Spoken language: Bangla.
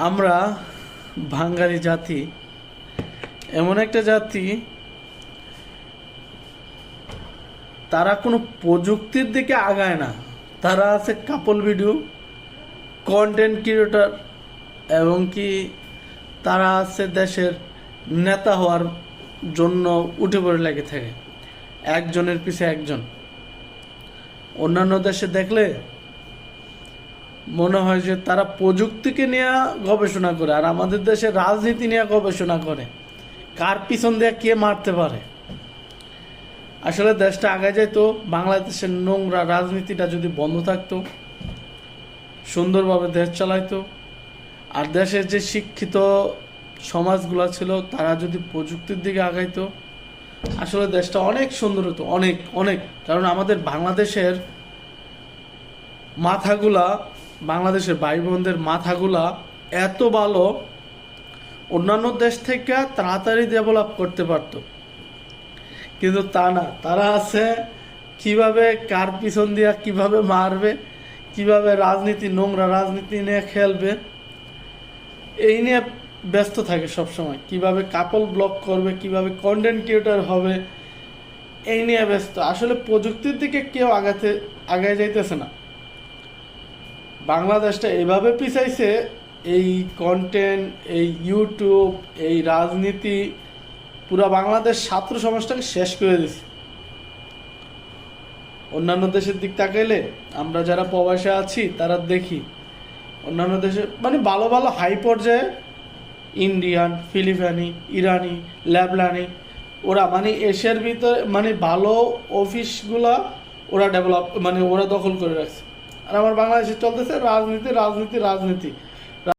আমরা বাঙালি জাতি এমন একটা জাতি, তারা কোনো প্রযুক্তির দিকে আগায় না। তারা আছে কাপল ভিডিও, কন্টেন্ট ক্রিয়েটর, এবং কি তারা আছে দেশের নেতা হওয়ার জন্য উঠে পড়ে লেগে থাকে, একজনের পিছে একজন। অন্যান্য দেশে দেখলে মনে হয় যে তারা প্রযুক্তিকে নিয়ে গবেষণা করে, আর আমাদের দেশে রাজনীতি নিয়ে গবেষণা করে, কার পিছন দিয়ে কে মারতে পারে। আসলে দেশটা আগে যাইতো, বাংলাদেশের নোংরা রাজনীতিটা যদি বন্ধ থাকতো, সুন্দরভাবে দেশ চালাইতো, আর দেশের যে শিক্ষিত সমাজগুলো ছিল তারা যদি প্রযুক্তির দিকে আগাইতো, আসলে দেশটা অনেক সুন্দর হতো, অনেক অনেক। কারণ আমাদের বাংলাদেশের মাথাগুলা, বাংলাদেশের ভাই বোনদের মাথাগুলা এত ভালো, অন্যান্য দেশ থেকে তাড়াতাড়ি ডেভেলপ করতে পারতো, কিন্তু তা না। তারা আছে কিভাবে কার পিছন দিয়া কিভাবে মারবে, কিভাবে রাজনীতি, নোংরা রাজনীতি নিয়ে খেলবে, এই নিয়ে ব্যস্ত থাকে সব সময়। কিভাবে কাপল ব্লক করবে, কিভাবে কন্টেন্ট ক্রিয়েটর হবে, এই নিয়ে ব্যস্ত। আসলে প্রযুক্তির দিকে কেউ আগায় যাইতেছে না। বাংলাদেশটা এভাবে পিছাইছে, এই কন্টেন্ট, এই ইউটিউব, এই রাজনীতি পুরা বাংলাদেশ ছাত্র সমাজটাকে শেষ করে দিছে। অন্যান্য দেশের দিক তাকাইলে আমরা যারা প্রবাসে আছি তারা দেখি অন্যান্য দেশে মানে ভালো ভালো হাই পর্যায়ে ইন্ডিয়ান, ফিলিপাইনি, ইরানি, লেবনানি, ওরা মানে এশিয়ার ভিতরে মানে ভালো অফিসগুলা ওরা ডেভেলপ, মানে ওরা দখল করে রাখছে। আর আমার বাংলাদেশে চলতেছে রাজনীতি রাজনীতি রাজনীতি।